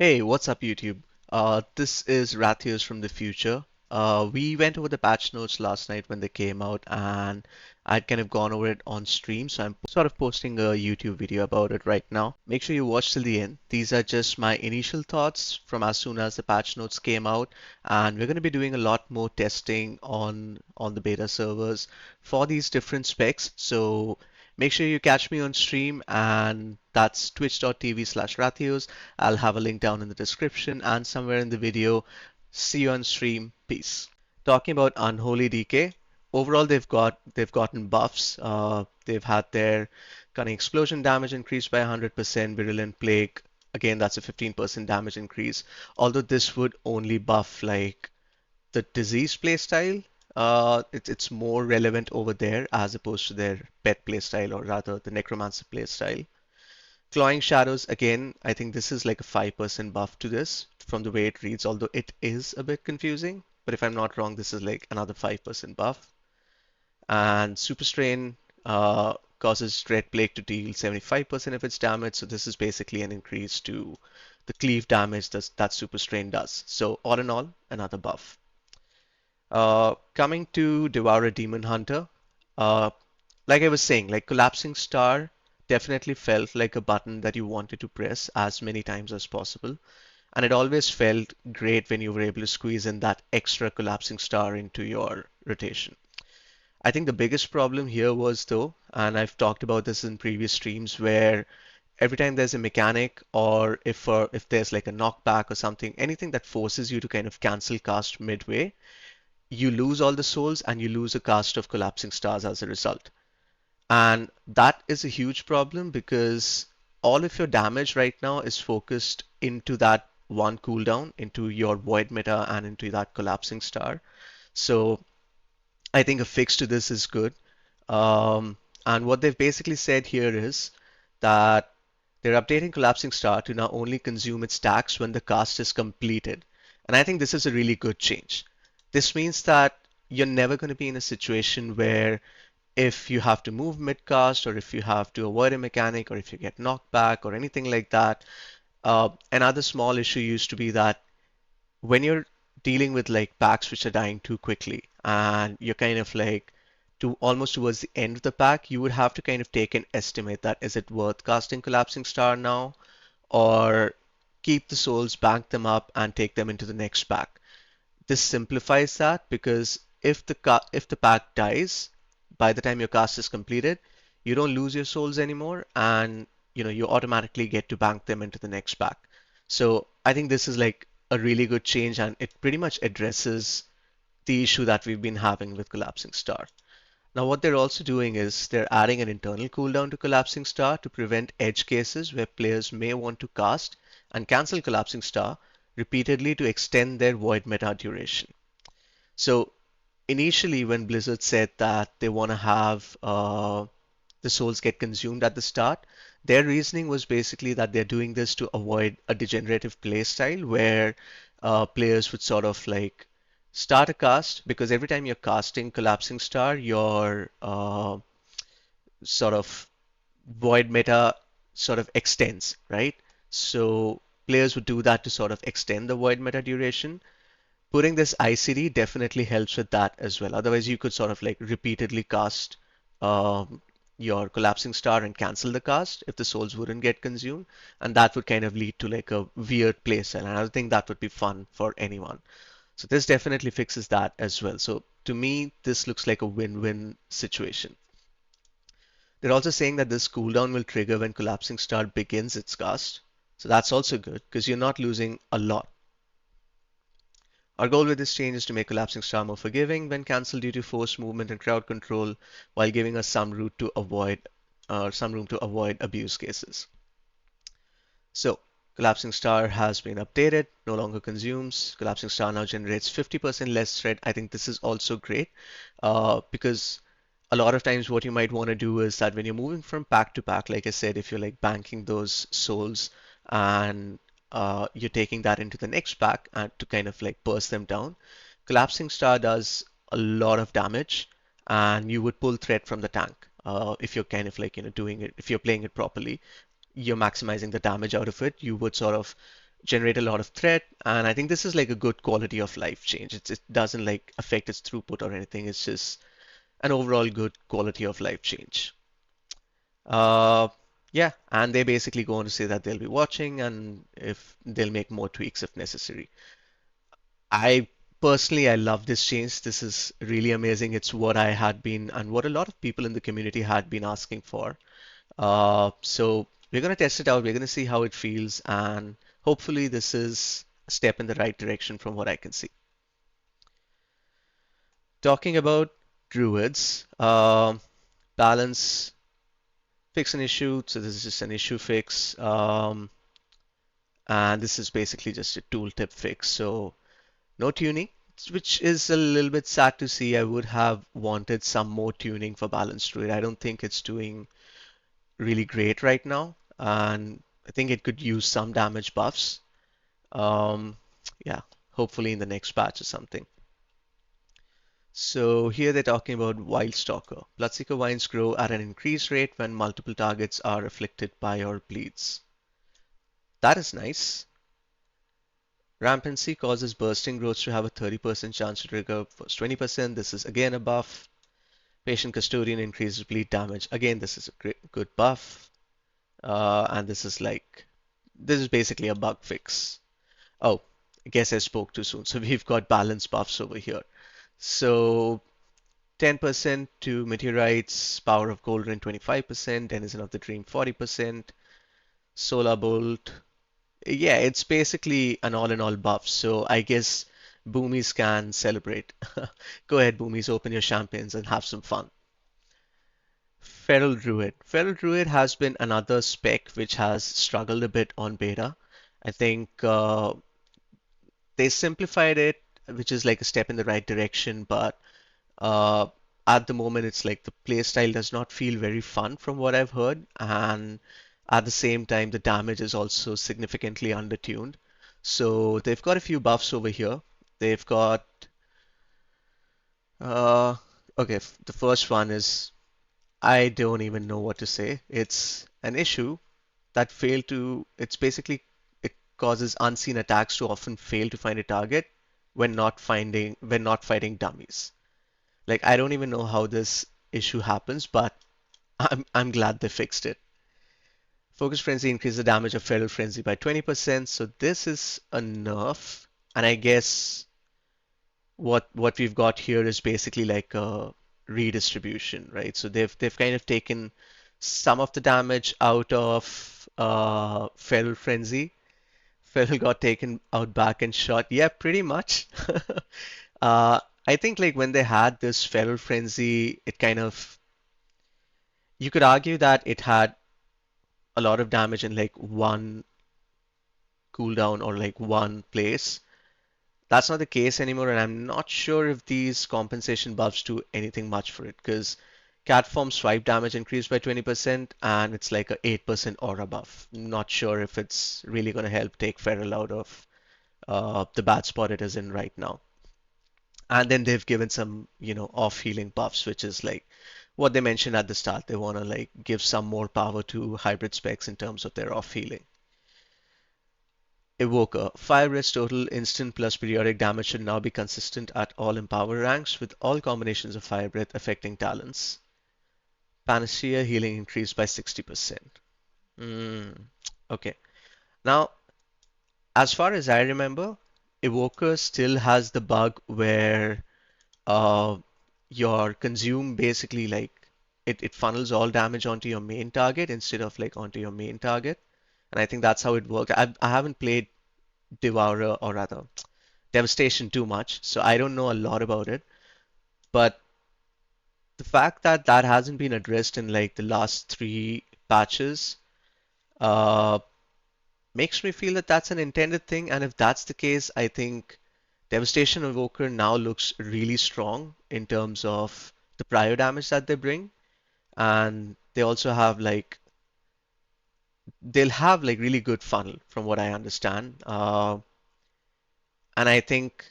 Hey, what's up, YouTube? This is Rathius from the future. We went over the patch notes last night when they came out, and I'd kind of gone over it on stream, so I'm sort of posting a YouTube video about it right now. Make sure you watch till the end. These are just my initial thoughts from as soon as the patch notes came out, and we're going to be doing a lot more testing on the beta servers for these different specs. So make sure you catch me on stream, and that's twitch.tv/Rathios. I'll have a link down in the description and somewhere in the video. See you on stream. Peace. Talking about Unholy DK, overall they've gotten buffs. They've had their cunning explosion damage increased by 100%, virulent plague. Again, that's a 15% damage increase. Although this would only buff like the disease playstyle. It's more relevant over there as opposed to their pet playstyle, or rather the necromancer playstyle. Clawing Shadows, again, I think this is like a 5% buff to this from the way it reads, although it is a bit confusing. But if I'm not wrong, this is like another 5% buff. And Super Strain causes Dread Plague to deal 75% of its damage, so this is basically an increase to the cleave damage that Super Strain does. So all in all, another buff. Coming to Devour a Demon Hunter, uh, like I was saying, like Collapsing Star definitely felt like a button that you wanted to press as many times as possible. And it always felt great when you were able to squeeze in that extra Collapsing Star into your rotation. I think the biggest problem here was though, and I've talked about this in previous streams, where every time there's a mechanic or if there's like a knockback or something, anything that forces you to kind of cancel cast midway, you lose all the souls and you lose a cast of collapsing stars as a result. And that is a huge problem because all of your damage right now is focused into that one cooldown, into your void meta and into that collapsing star. So I think a fix to this is good. And what they've basically said here is that they're updating collapsing star to now only consume its stacks when the cast is completed. And I think this is a really good change. This means that you're never going to be in a situation where if you have to move mid-cast or if you have to avoid a mechanic or if you get knocked back or anything like that. Another small issue used to be that when you're dealing with like packs which are dying too quickly and you're kind of like to almost towards the end of the pack, you would have to kind of take an estimate that is it worth casting Collapsing Star now or keep the souls, bank them up, and take them into the next pack. This simplifies that because if the pack dies by the time your cast is completed, you don't lose your souls anymore, and you automatically get to bank them into the next pack. So I think this is like a really good change, and it pretty much addresses the issue that we've been having with Collapsing Star. Now, what they're also doing is they're adding an internal cooldown to Collapsing Star to prevent edge cases where players may want to cast and cancel Collapsing Star repeatedly to extend their void meta duration. So initially, when Blizzard said that they want to have the souls get consumed at the start, their reasoning was basically that they're doing this to avoid a degenerative play style where players would sort of like start a cast because every time you're casting Collapsing Star, your sort of void meta sort of extends, right? So players would do that to sort of extend the void meta duration. Putting this ICD definitely helps with that as well. Otherwise, you could sort of like repeatedly cast your collapsing star and cancel the cast if the souls wouldn't get consumed, and that would kind of lead to like a weird playstyle. And I don't think that would be fun for anyone. So this definitely fixes that as well. So to me, this looks like a win-win situation. They're also saying that this cooldown will trigger when collapsing star begins its cast. So that's also good because you're not losing a lot. Our goal with this change is to make Collapsing Star more forgiving when cancelled due to forced movement and crowd control, while giving us some room to avoid abuse cases. So, Collapsing Star has been updated, no longer consumes. Collapsing Star now generates 50% less threat. I think this is also great because a lot of times what you might want to do is that when you're moving from pack to pack, like I said, if you're like banking those souls and you're taking that into the next pack and to kind of like burst them down, Collapsing Star does a lot of damage and you would pull threat from the tank if you're kind of like doing it, if you're playing it properly, you're maximizing the damage out of it. You would sort of generate a lot of threat, and I think this is like a good quality of life change. It doesn't like affect its throughput or anything. It's just an overall good quality of life change. Uh, yeah, and they basically go on to say that they'll be watching and if they'll make more tweaks if necessary. I personally, I love this change. This is really amazing. It's what I had been and what a lot of people in the community had been asking for. So we're going to test it out. We're going to see how it feels, and hopefully this is a step in the right direction from what I can see. Talking about druids, balance, fix an issue. So this is just an issue fix. And this is basically just a tooltip fix. So no tuning, which is a little bit sad to see. I would have wanted some more tuning for balance druid. I don't think it's doing really great right now, and I think it could use some damage buffs. Um, yeah, hopefully in the next patch or something. So here they're talking about Wild Stalker. Bloodseeker vines grow at an increased rate when multiple targets are afflicted by or bleeds. That is nice. Rampancy causes bursting growths to have a 30% chance to trigger first 20%. This is again a buff. Patient Custodian increases bleed damage. Again, this is a great, good buff. And this is basically a bug fix. Oh, I guess I spoke too soon. So we've got balance buffs over here. So 10% to Meteorites, Power of Golden 25%, Denizen of the Dream 40%, Solar Bolt. Yeah, it's basically an all-in-all buff. So I guess Boomies can celebrate. Go ahead, Boomies, open your champagnes and have some fun. Feral Druid. Feral Druid has been another spec which has struggled a bit on beta. I think they simplified it, which is like a step in the right direction, but uh, at the moment it's like the playstyle does not feel very fun from what I've heard, and at the same time the damage is also significantly undertuned. So they've got a few buffs over here. They've got uh, okay, the first one is I don't even know what to say. It's an issue that fail to, it's basically, it causes unseen attacks to often fail to find a target when not fighting dummies. Like I don't even know how this issue happens, but I'm glad they fixed it. Focus Frenzy increases the damage of Feral Frenzy by 20%, so this is a nerf. And I guess what we've got here is basically like a redistribution, right? So they've kind of taken some of the damage out of Feral Frenzy. Feral got taken out back and shot. Yeah, pretty much. I think like when they had this Feral Frenzy, it kind of you could argue that it had a lot of damage in like one cooldown or like one place. That's not the case anymore, and I'm not sure if these compensation buffs do anything much for it because cat form swipe damage increased by 20% and it's like a 8% aura buff. Not sure if it's really going to help take Feral out of the bad spot it is in right now. And then they've given some, off healing buffs, which is like what they mentioned at the start. They want to like give some more power to hybrid specs in terms of their off healing. Evoker. Fire Breath's total instant plus periodic damage should now be consistent at all Empower ranks, with all combinations of Fire Breath affecting talents. Panacea healing increased by 60%. Okay. Now, as far as I remember, Evoker still has the bug where uh, your consume basically like it funnels all damage onto your main target instead of like onto your main target. And I think that's how it works. I haven't played Devourer or rather Devastation too much, so I don't know a lot about it. But the fact that that hasn't been addressed in like the last three patches uh, makes me feel that that's an intended thing. And if that's the case, I think Devastation Evoker now looks really strong in terms of the prior damage that they bring. And they also have like they'll have like really good funnel from what I understand. And I think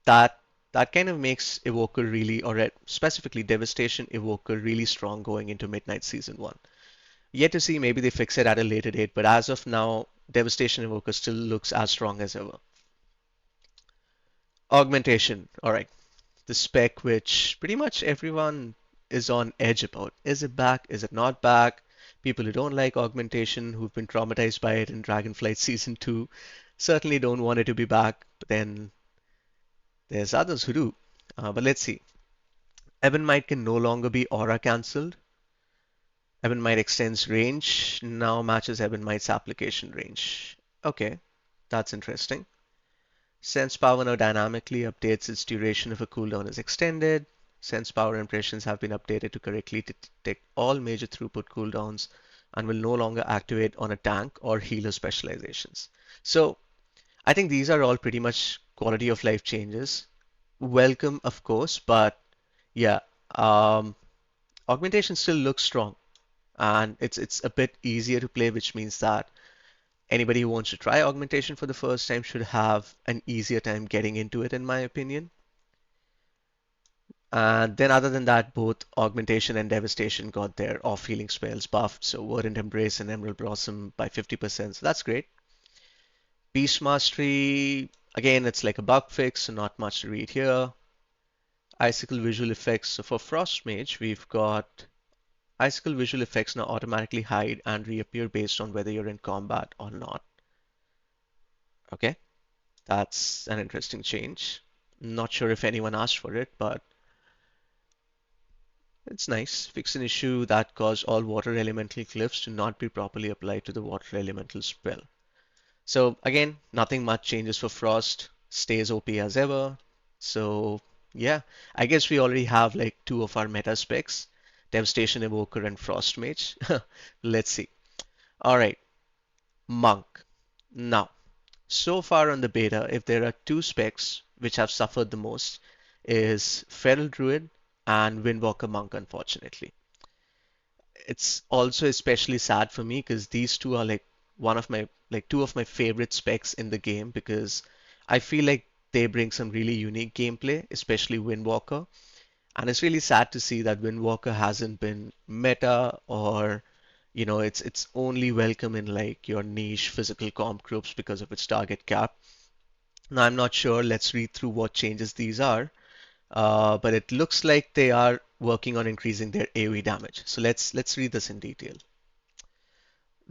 that that kind of makes Evoker really, or specifically Devastation Evoker really strong going into Midnight Season 1. Yet to see, maybe they fix it at a later date, but as of now, Devastation Evoker still looks as strong as ever. Augmentation. All right. The spec which pretty much everyone is on edge about. Is it back? Is it not back? People who don't like augmentation, who've been traumatized by it in Dragonflight Season 2, certainly don't want it to be back. But then there's others who do. But let's see. Ebonmite can no longer be aura cancelled. Ebonmite extends range, now matches Ebonmite's application range. Okay, that's interesting. Sense power now dynamically updates its duration if a cooldown is extended. Sense power impressions have been updated to correctly detect all major throughput cooldowns and will no longer activate on a tank or healer specializations. So I think these are all pretty much quality of life changes. Welcome, of course, but yeah, um, augmentation still looks strong and it's a bit easier to play, which means that anybody who wants to try augmentation for the first time should have an easier time getting into it, in my opinion. And then other than that, both augmentation and devastation got their off healing spells buffed. So Verdant Embrace and Emerald Blossom by 50%. So that's great. Beast Mastery, again, it's like a bug fix, so not much to read here. Icicle visual effects. So for Frost Mage, we've got Icicle visual effects now automatically hide and reappear based on whether you're in combat or not. Okay, that's an interesting change. Not sure if anyone asked for it, but it's nice. Fix an issue that caused all water elemental glyphs to not be properly applied to the water elemental spell. So again, nothing much changes for Frost. Stays OP as ever. So yeah, I guess we already have like two of our meta specs, Devastation Evoker and Frost Mage. Let's see. All right, Monk. Now, so far on the beta, if there are two specs which have suffered the most, is Feral Druid and Windwalker Monk, unfortunately. It's also especially sad for me because these two are like two of my favorite specs in the game because I feel like they bring some really unique gameplay, especially Windwalker. And it's really sad to see that Windwalker hasn't been meta or it's only welcome in like your niche physical comp groups because of its target cap. Now I'm not sure. Let's read through what changes these are. But it looks like they are working on increasing their AoE damage. So let's read this in detail.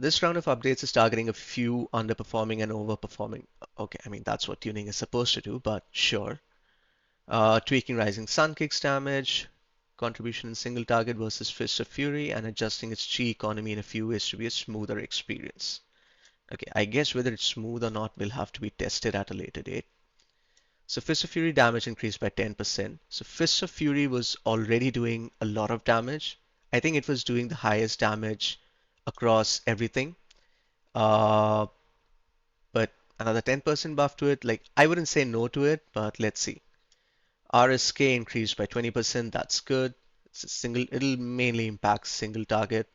This round of updates is targeting a few underperforming and overperforming. Okay, I mean that's what tuning is supposed to do, but sure. Tweaking Rising Sun kicks damage, contribution in single target versus Fist of Fury, and adjusting its chi economy in a few ways to be a smoother experience. Okay, I guess whether it's smooth or not will have to be tested at a later date. So Fist of Fury damage increased by 10%. So Fist of Fury was already doing a lot of damage. I think it was doing the highest damage across everything. Uh, but another 10% buff to it. Like I wouldn't say no to it, but let's see. RSK increased by 20%. That's good. It's a single. It'll mainly impact single target.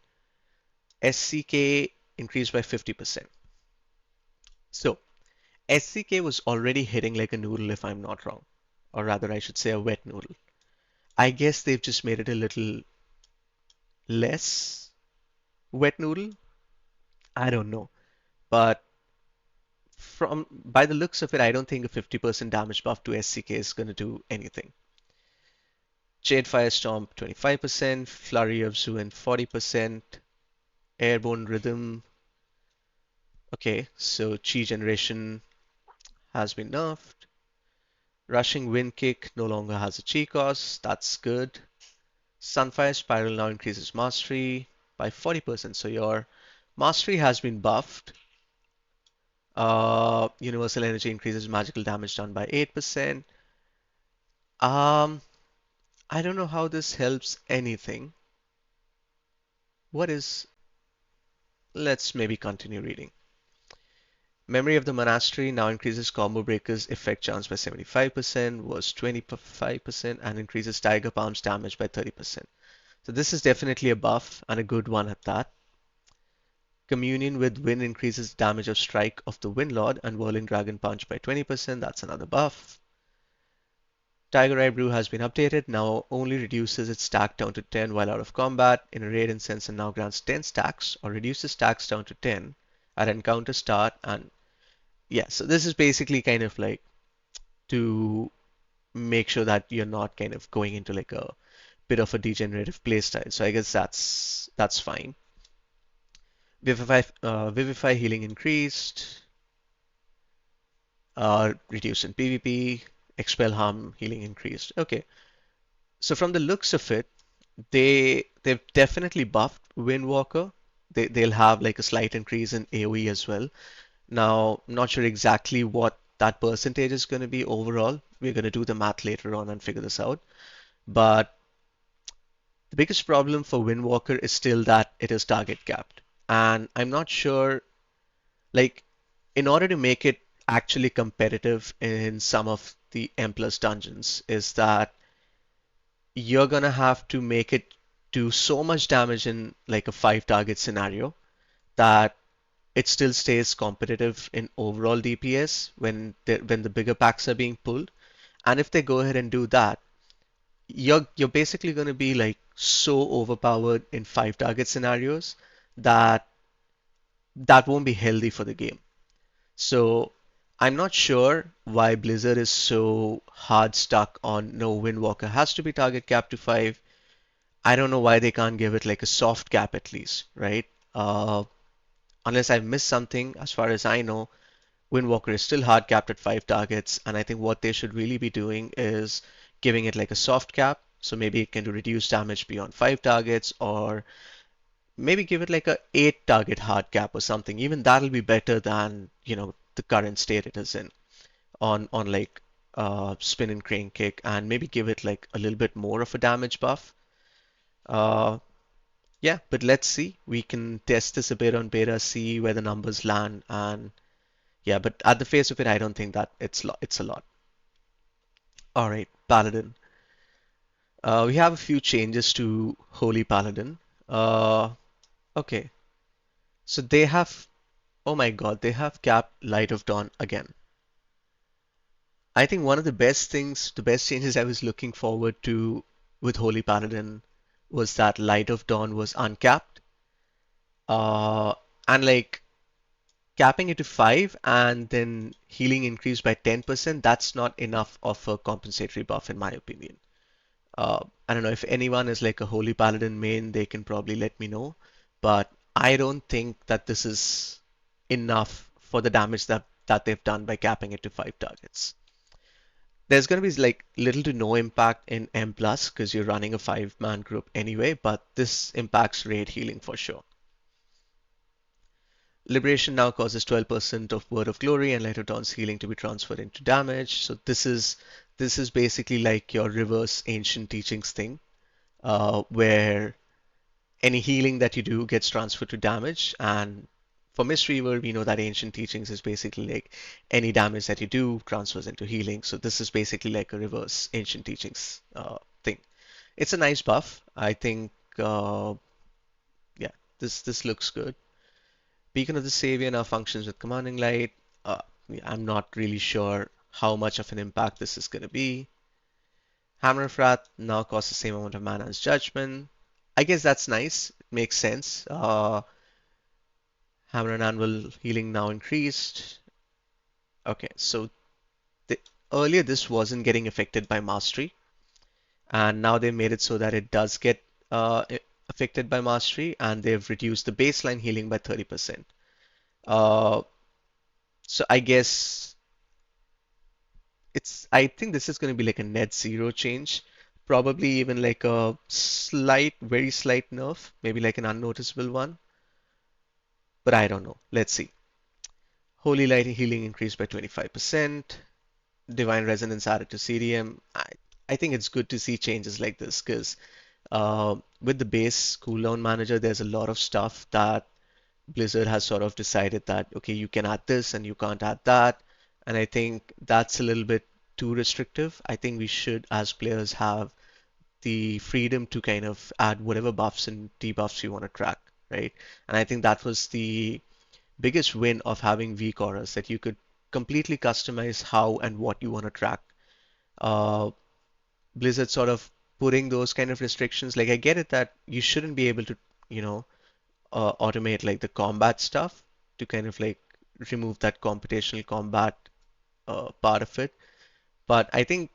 SCK increased by 50%. So SCK was already hitting like a noodle, if I'm not wrong, or rather, I should say a wet noodle. I guess they've just made it a little less wet noodle. I don't know. But from by the looks of it, I don't think a 50% damage buff to SCK is going to do anything. Jade Firestorm 25%, Flurry of Zuin 40%, Airborne Rhythm. Okay, so Chi generation has been nerfed. Rushing Wind Kick no longer has a Chi cost. That's good. Sunfire Spiral now increases mastery by 40%. So your mastery has been buffed. Universal Energy increases magical damage done by 8%. Um, I don't know how this helps anything. What is... Let's maybe continue reading. Memory of the Monastery now increases combo breakers effect chance by 75%, was 25%, and increases Tiger Palm's damage by 30%. So this is definitely a buff and a good one at that. Communion with Wind increases damage of strike of the Windlord and Whirling Dragon Punch by 20%. That's another buff. Tiger Eye Brew has been updated, now only reduces its stack down to 10 while out of combat in a raid instance and now grants 10 stacks or reduces stacks down to 10 at encounter start. And yeah, so this is basically kind of like to make sure that you're not kind of going into like a bit of a degenerative playstyle. So I guess that's fine. Vivify healing increased, reduced in PvP, expel harm healing increased. Okay, so from the looks of it, they've definitely buffed Windwalker. They'll have like a slight increase in AoE as well. Now, I'm not sure exactly what that percentage is going to be overall. We're going to do the math later on and figure this out. But the biggest problem for Windwalker is still that it is target capped. And I'm not sure, like, in order to make it actually competitive in some of the M plus dungeons, is that you're gonna have to make it do so much damage in like a five target scenario that it still stays competitive in overall DPS when the bigger packs are being pulled. And if they go ahead and do that, you're basically going to be like so overpowered in five target scenarios that that won't be healthy for the game. So I'm not sure why Blizzard is so hard stuck on no, Windwalker has to be target cap to five. I don't know why they can't give it like a soft cap at least, right? Unless I've missed something, as far as I know, Windwalker is still hard capped at five targets, and I think what they should really be doing is giving it like a soft cap, so maybe it can do reduced damage beyond five targets, or maybe give it like a eight target hard cap or something. Even that'll be better than, the current state it is in on like spin and crane kick, and maybe give it like a little bit more of a damage buff. Uh, yeah, but let's see. We can test this a bit on beta, see where the numbers land, and yeah, but at the face of it, I don't think that it's a lot. All right, Paladin. We have a few changes to Holy Paladin. Uh, okay, so they have, oh my God, they have capped Light of Dawn again. I think one of the best changes I was looking forward to with Holy Paladin was that Light of Dawn was uncapped. Uh, and like capping it to 5 and then healing increased by 10%, that's not enough of a compensatory buff in my opinion. I don't know if anyone is like a Holy Paladin main, they can probably let me know. But I don't think that this is enough for the damage that they've done by capping it to 5 targets. There's going to be like little to no impact in M plus because you're running a 5-man group anyway, but this impacts raid healing for sure. Liberation now causes 12% of Word of Glory and Light of Dawn's healing to be transferred into damage. So this is basically like your reverse ancient teachings thing, where any healing that you do gets transferred to damage. And for Mistweaver, we know that ancient teachings is basically like any damage that you do transfers into healing. So this is basically like a reverse ancient teachings thing. It's a nice buff. I think, yeah, this looks good. Beacon of the Savior now functions with Commanding Light. Uh, I'm not really sure how much of an impact this is going to be. Hammer of Wrath now costs the same amount of mana as Judgment. I guess that's nice. It makes sense. Hammer and Anvil healing now increased. Okay, so the, earlier this wasn't getting affected by Mastery, and now they made it so that it does get affected by Mastery, and they've reduced the baseline healing by 30%. Uh, so I guess I think this is going to be like a net zero change, probably even like a slight, very slight nerf, maybe like an unnoticeable one, but I don't know. Let's see. Holy Light healing increased by 25%. Divine Resonance added to CDM. I think it's good to see changes like this because with the base cooldown manager, there's a lot of stuff that Blizzard has sort of decided that, okay, you can add this and you can't add that. And I think that's a little bit too restrictive. I think we should, as players, have the freedom to kind of add whatever buffs and debuffs you want to track, right? And I think that was the biggest win of having weak auras, that you could completely customize how and what you want to track. Uh, Blizzard sort of putting those kind of restrictions. Like I get it that you shouldn't be able to, you know, automate like the combat stuff to kind of like remove that computational combat part of it. But I think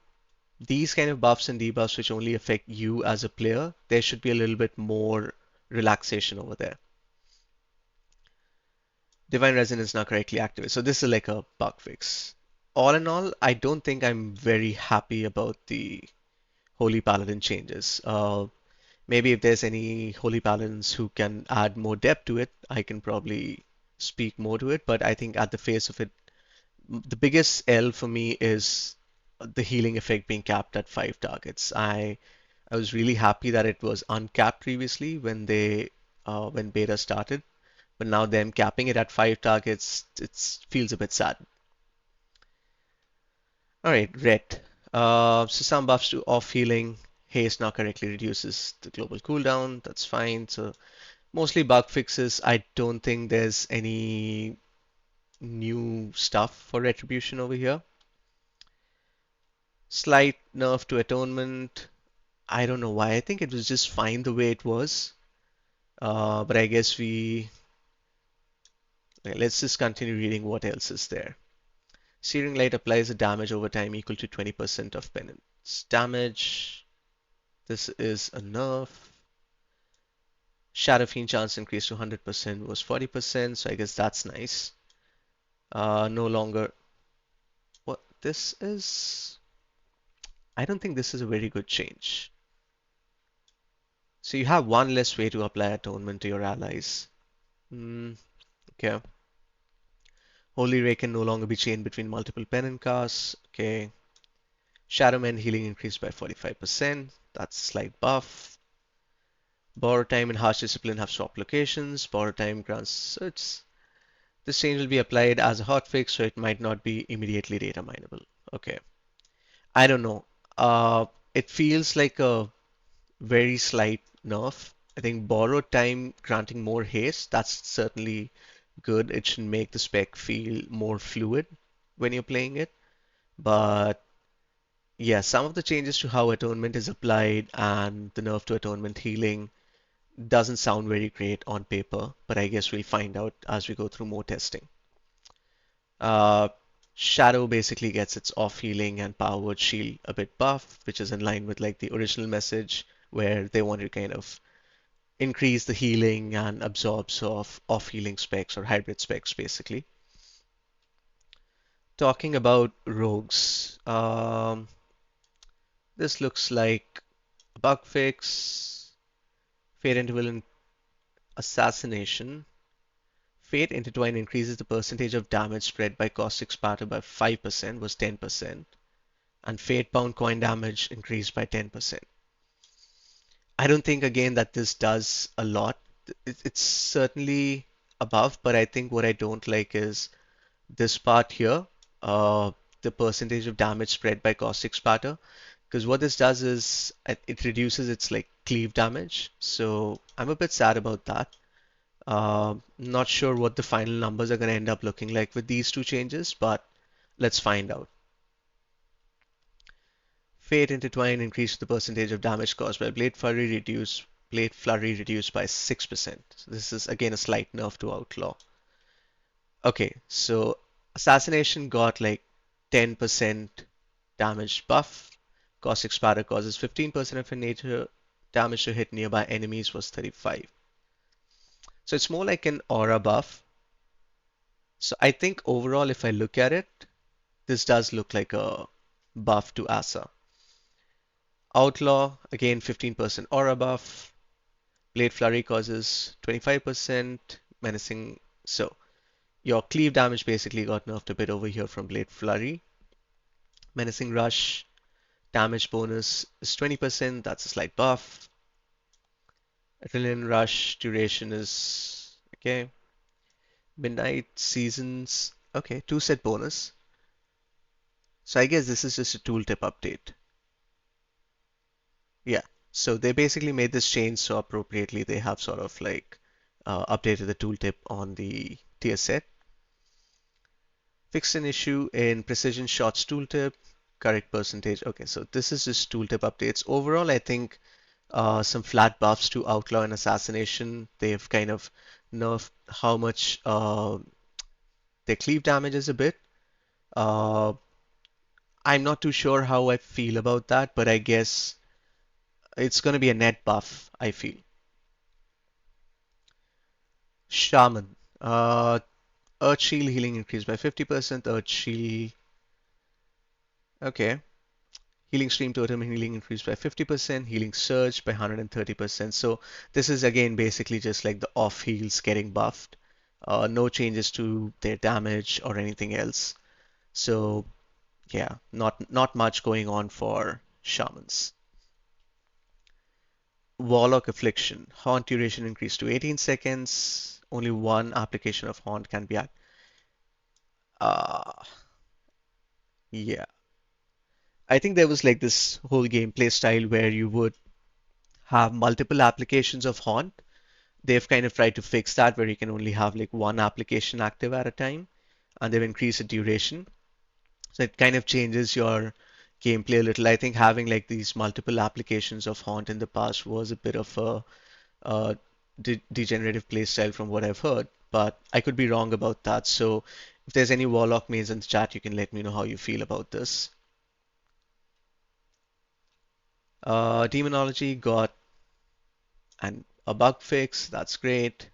these kind of buffs and debuffs which only affect you as a player, there should be a little bit more relaxation over there. Divine Resonance not correctly activated. So this is like a bug fix. All in all, I don't think I'm very happy about the Holy Paladin changes. Maybe if there's any Holy Paladins who can add more depth to it, I can probably speak more to it. But I think at the face of it, the biggest L for me is the healing effect being capped at 5 targets. I was really happy that it was uncapped previously when beta started, but now them capping it at 5 targets, it feels a bit sad. All right, red. So some buffs to off healing. Haste now correctly reduces the global cooldown. That's fine. So mostly bug fixes. I don't think there's any new stuff for retribution over here. Slight nerf to atonement. I don't know why. I think it was just fine the way it was. But I guess let's just continue reading what else is there. Searing Light applies a damage over time equal to 20% of penance damage. This is a nerf. Shadow Fiend chance increased to 100% was 40%, so I guess that's nice. No longer. What this is? I don't think this is a very good change. So you have one less way to apply atonement to your allies. Okay. Holy Ray can no longer be chained between multiple penance casts. Okay. Shadowman healing increased by 45%. That's a slight buff. Borrow time and harsh discipline have swapped locations. Borrow time grants. So this change will be applied as a hotfix, so it might not be immediately data mineable. Okay. I don't know. It feels like a very slight nerf. I think borrowed time granting more haste, that's certainly good. It should make the spec feel more fluid when you're playing it. But yeah, some of the changes to how atonement is applied and the nerf to atonement healing doesn't sound very great on paper, but I guess we'll find out as we go through more testing. Uh, Shadow basically gets its off healing and power word shield a bit buff, which is in line with like the original message where they wanted to kind of increase the healing and absorbs of off healing specs or hybrid specs basically. Talking about rogues, this looks like a bug fix. Fate Interval and Assassination. Fate Intertwine increases the percentage of damage spread by caustic spatter by 5%, was 10%, and Fate Bound coin damage increased by 10%. I don't think again that this does a lot. It's certainly above, but I think what I don't like is this part here, uh, the percentage of damage spread by caustic spatter. Because what this does is it reduces its like cleave damage. So I'm a bit sad about that. Not sure what the final numbers are going to end up looking like with these two changes, but let's find out. Fate Intertwine increased the percentage of damage caused by Blade Flurry reduced by 6%. So this is again a slight nerf to Outlaw. Okay, so Assassination got like 10% damage buff. Caustic Spatter causes 15% of a nature damage to hit nearby enemies was 35. So it's more like an aura buff. So I think overall, if I look at it, this does look like a buff to Asa. Outlaw, again 15% aura buff. Blade Flurry causes 25% menacing. So your cleave damage basically got nerfed a bit over here from Blade Flurry. Menacing Rush, damage bonus is 20%, that's a slight buff. Adrenaline Rush duration is okay. Midnight Seasons, okay, 2-set bonus. So I guess this is just a tooltip update. Yeah, so they basically made this change so appropriately they have sort of like updated the tooltip on the tier set. Fixed an issue in Precision Shots tooltip, correct percentage. Okay, so this is just tooltip updates. Overall, I think some flat buffs to Outlaw and Assassination. They've kind of nerfed how much their cleave damages a bit. Uh, I'm not too sure how I feel about that, but I guess it's going to be a net buff, I feel. Shaman. Earth Shield healing increased by 50%. Earth Shield. Okay. Healing Stream Totem healing increased by 50%. Healing Surge by 130%. So this is again basically just like the off heals getting buffed. No changes to their damage or anything else. So yeah, not much going on for shamans. Warlock Affliction. Haunt duration increased to 18 seconds. Only one application of Haunt can be uh yeah. I think there was like this whole gameplay style where you would have multiple applications of Haunt. They've kind of tried to fix that where you can only have like one application active at a time, and they've increased the duration. So it kind of changes your gameplay a little. I think having like these multiple applications of Haunt in the past was a bit of a degenerative playstyle from what I've heard, but I could be wrong about that. So if there's any Warlock mains in the chat, you can let me know how you feel about this. Demonology got a bug fix. That's great.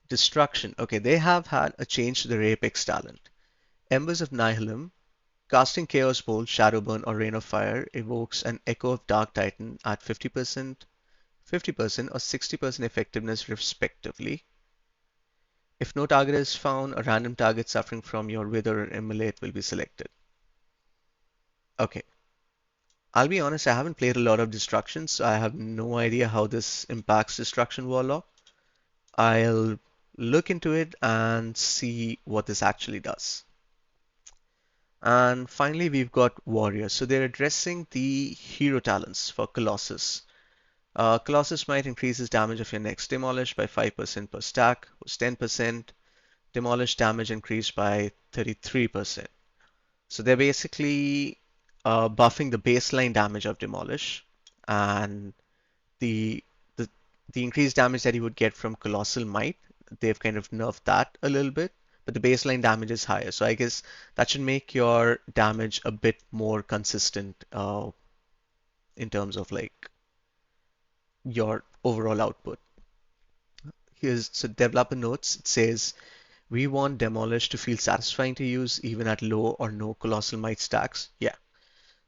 Destruction. Okay, they have had a change to their Apex talent. Embers of Nihilum, casting Chaos Bolt, Shadowburn, or Rain of Fire evokes an Echo of Dark Titan at 50%, 50%, or 60% effectiveness respectively. If no target is found, a random target suffering from your Wither or Immolate will be selected. Okay, I'll be honest, I haven't played a lot of Destruction, so I have no idea how this impacts Destruction Warlock. I'll look into it and see what this actually does. And finally, we've got Warrior. So they're addressing the hero talents for Colossus. Colossus might increases damage of your next Demolish by 5% per stack, was 10%. Demolish damage increased by 33%. So they're basically buffing the baseline damage of Demolish, and the, the the increased damage that you would get from Colossal Might, they've kind of nerfed that a little bit, but the baseline damage is higher. So I guess that should make your damage a bit more consistent in terms of like your overall output. Here's so developer notes. It says we want Demolish to feel satisfying to use even at low or no Colossal Might stacks. Yeah.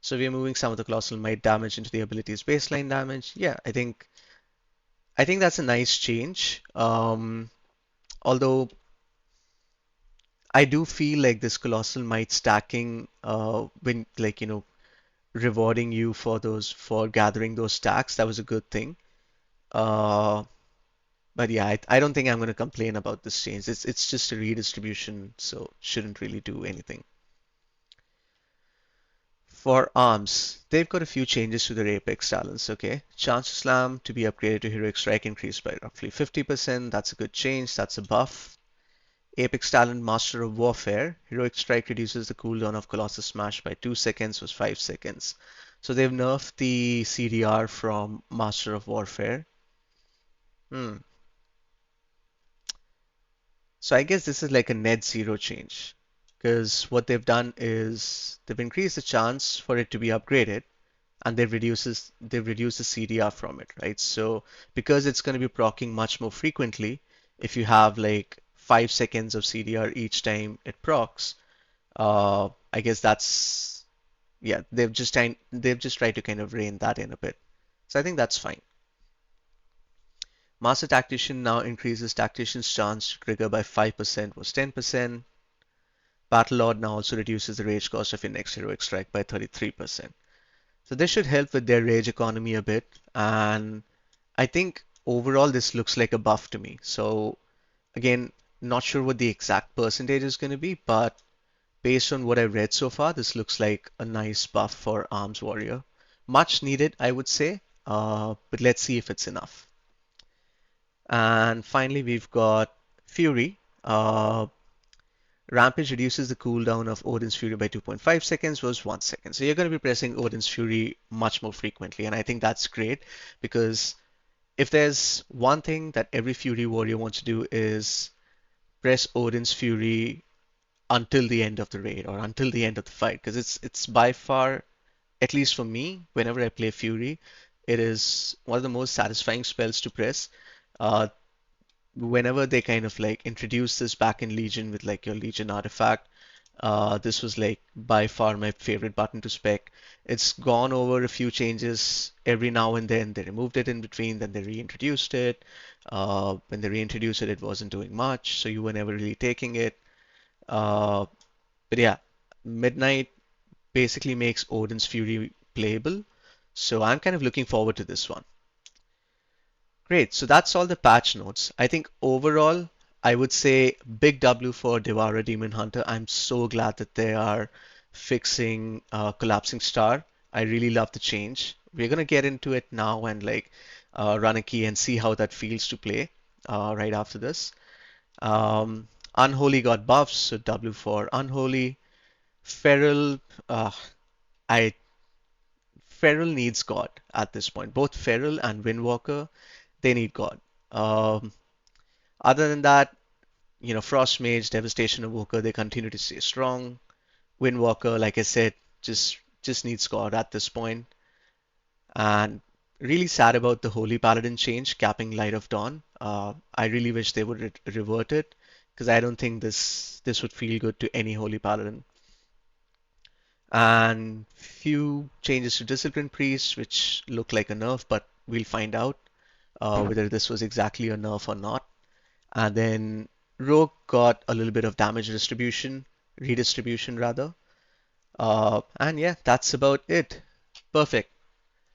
So we are moving some of the Colossal Might damage into the ability's baseline damage. Yeah, I think that's a nice change. Although I do feel like this Colossal Might stacking, when like rewarding you for those for gathering those stacks, that was a good thing. Uh, but yeah, I don't think I'm going to complain about this change. It's just a redistribution, so shouldn't really do anything. For arms, they've got a few changes to their Apex talents, okay? Chance to Slam to be upgraded to Heroic Strike increased by roughly 50%. That's a good change. That's a buff. Apex talent Master of Warfare. Heroic Strike reduces the cooldown of Colossus Smash by 2 seconds, was 5 seconds. So they've nerfed the CDR from Master of Warfare. Hmm. So I guess this is like a net zero change. Because what they've done is they've increased the chance for it to be upgraded, and they've reduced the CDR from it, right? So because it's going to be proccing much more frequently, if you have like 5 seconds of CDR each time it procs, I guess that's yeah, they've just tried to kind of rein that in a bit. So I think that's fine. Master Tactician now increases Tactician's chance to trigger by 5%, was 10%. Battle Lord now also reduces the rage cost of your next heroic strike by 33%. So this should help with their rage economy a bit, and I think overall this looks like a buff to me. So again, not sure what the exact percentage is going to be, but based on what I've read so far, this looks like a nice buff for Arms Warrior. Much needed, I would say, but let's see if it's enough. And finally, we've got Fury. Rampage reduces the cooldown of Odin's Fury by 2.5 seconds was 1 second. So you're going to be pressing Odin's Fury much more frequently. And I think that's great because if there's one thing that every Fury warrior wants to do is press Odin's Fury until the end of the raid or until the end of the fight, because it's by far, at least for me, whenever I play Fury, it is one of the most satisfying spells to press. Uh, Whenever they kind of like introduce this back in Legion with like your Legion artifact, this was like by far my favorite button to spec. It's gone over a few changes every now and then. They removed it in between, then they reintroduced it. When they reintroduced it, it wasn't doing much, so you were never really taking it. Uh, but yeah, Midnight basically makes Odin's Fury playable, so I'm kind of looking forward to this one. Great. So that's all the patch notes. I think overall, I would say big W for Devour Demon Hunter. I'm so glad that they are fixing Collapsing Star. I really love the change. We're gonna get into it now and like run a key and see how that feels to play right after this. Unholy got buffs, so W for Unholy. Feral, uh, I Feral needs God at this point. Both Feral and Windwalker, they need God. Um, Other than that, Frost Mage, Devastation Evoker, they continue to stay strong. Windwalker, like I said, just needs God at this point. And really sad about the Holy Paladin change, capping Light of Dawn. I really wish they would revert it because I don't think this would feel good to any Holy Paladin. And few changes to Discipline Priest, which look like a nerf, but we'll find out whether this was exactly a nerf or not. And then Rogue got a little bit of damage redistribution rather. And yeah, that's about it. Perfect.